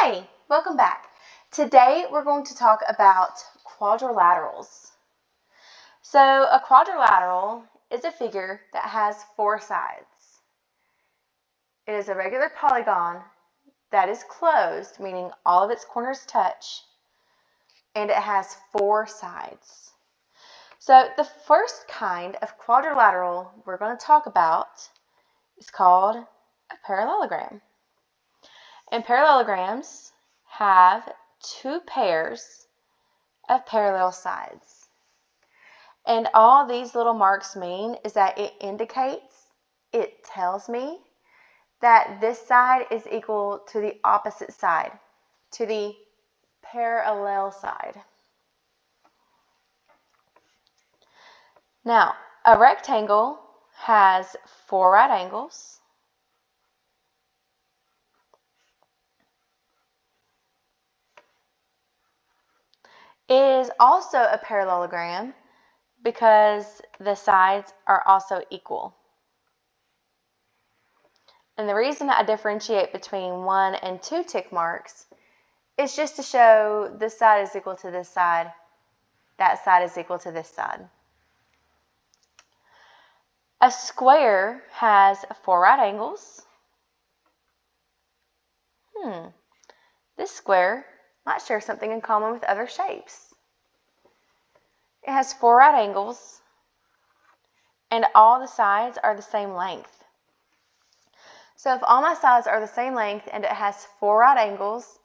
Hi, welcome back. Today we're going to talk about quadrilaterals. So a quadrilateral is a figure that has four sides. It is a regular polygon that is closed, meaning all of its corners touch, and it has four sides. So the first kind of quadrilateral we're going to talk about is called a parallelogram. And parallelograms have two pairs of parallel sides. And all these little marks mean is that it tells me that this side is equal to the opposite side, to the parallel side. Now, a rectangle has four right angles. It is also a parallelogram because the sides are also equal. And the reason I differentiate between 1 and 2 tick marks is just to show this side is equal to this side, that side is equal to this side. A square has four right angles. This square might share something in common with other shapes. It has four right angles, and all the sides are the same length. So if all my sides are the same length and it has four right angles,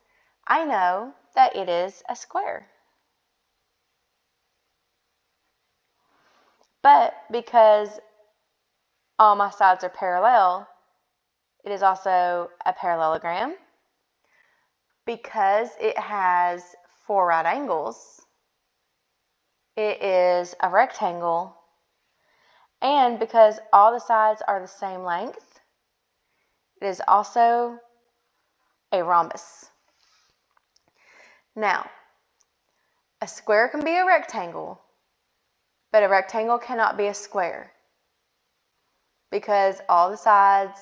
I know that it is a square. But because all my sides are parallel, it is also a parallelogram. Because it has four right angles, it is a rectangle. And because all the sides are the same length, it is also a rhombus. Now, a square can be a rectangle, but a rectangle cannot be a square because all the sides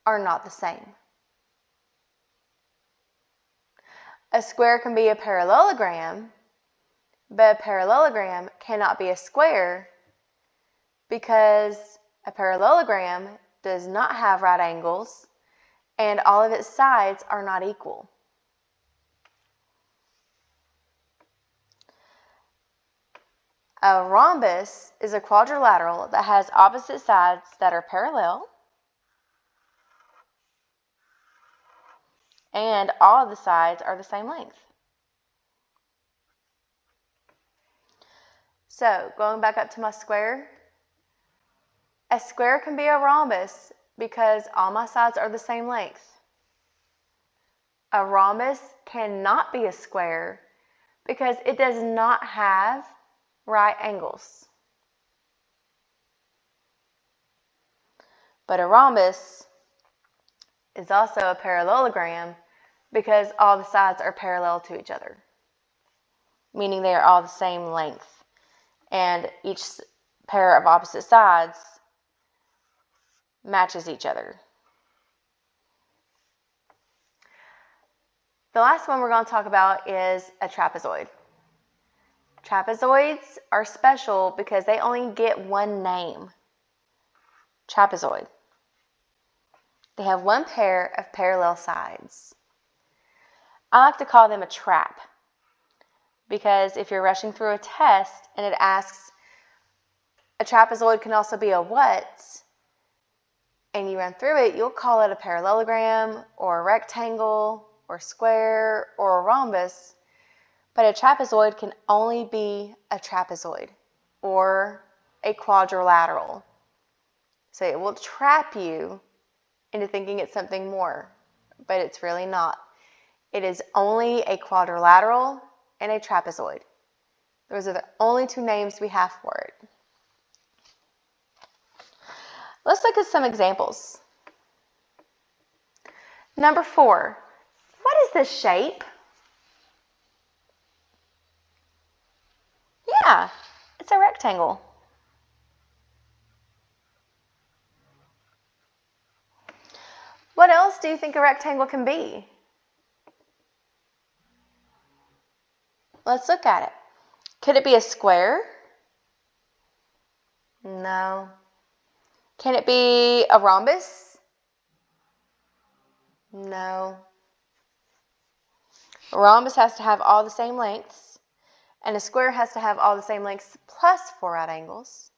are not the same. A square can be a parallelogram, but a parallelogram cannot be a square because a parallelogram does not have right angles and all of its sides are not equal. A rhombus is a quadrilateral that has opposite sides that are parallel, and all of the sides are the same length. So, going back up to my square, a square can be a rhombus because all my sides are the same length. A rhombus cannot be a square because it does not have right angles. But a rhombus is also a parallelogram because all the sides are parallel to each other, meaning they are all the same length, and each pair of opposite sides matches each other. The last one we're going to talk about is a trapezoid. Trapezoids are special because they only get one name, trapezoid. They have one pair of parallel sides. I like to call them a trap because if you're rushing through a test and it asks a trapezoid can also be a what, and you run through it, you'll call it a parallelogram or a rectangle or square or a rhombus, but a trapezoid can only be a trapezoid or a quadrilateral. So it will trap you into thinking it's something more, but it's really not. It is only a quadrilateral and a trapezoid. Those are the only two names we have for it. Let's look at some examples. Number 4, what is this shape? Yeah, it's a rectangle. What else do you think a rectangle can be? Let's look at it. Could it be a square? No. Can it be a rhombus? No. A rhombus has to have all the same lengths, and a square has to have all the same lengths plus 4 right angles.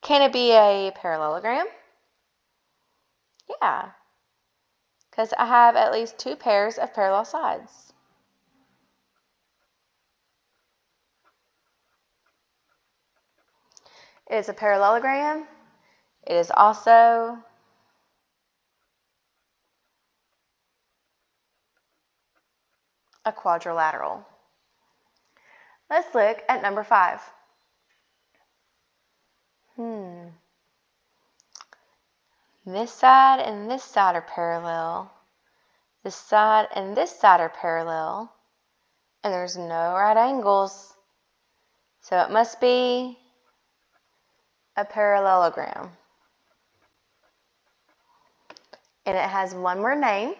Can it be a parallelogram? Yeah, because I have at least 2 pairs of parallel sides. It is a parallelogram. It is also a quadrilateral. Let's look at number 5. This side and this side are parallel. This side and this side are parallel. And there's no right angles. So it must be a parallelogram. And it has one more name.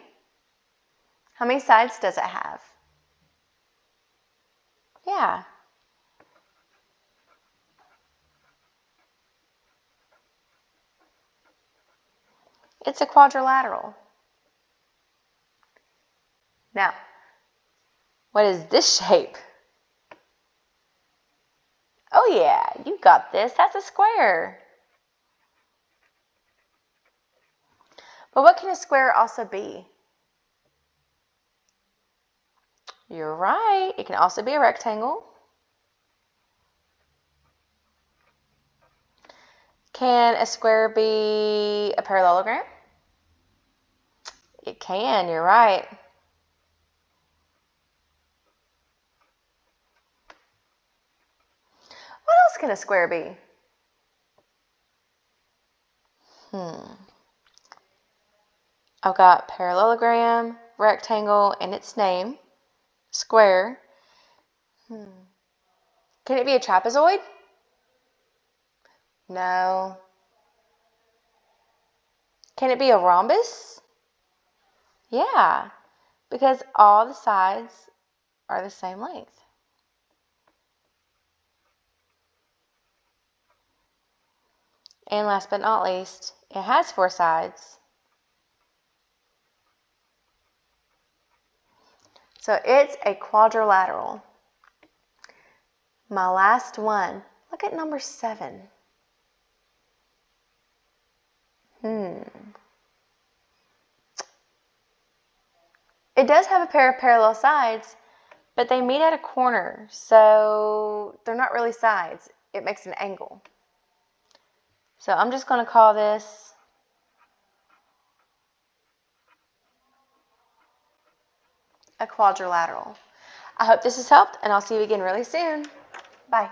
How many sides does it have? Yeah. It's a quadrilateral. Now, what is this shape? Oh yeah, you got this. That's a square. But what can a square also be? You're right. It can also be a rectangle. Can a square be a parallelogram? It can, you're right. What else can a square be? I've got parallelogram, rectangle, and its name, square. Can it be a trapezoid? No. Can it be a rhombus? Yeah, because all the sides are the same length. And last but not least, it has 4 sides. So it's a quadrilateral. My last one. Look at number 7. It does have a pair of parallel sides, but they meet at a corner, so they're not really sides. It makes an angle. So I'm just going to call this a quadrilateral. I hope this has helped, and I'll see you again really soon. Bye.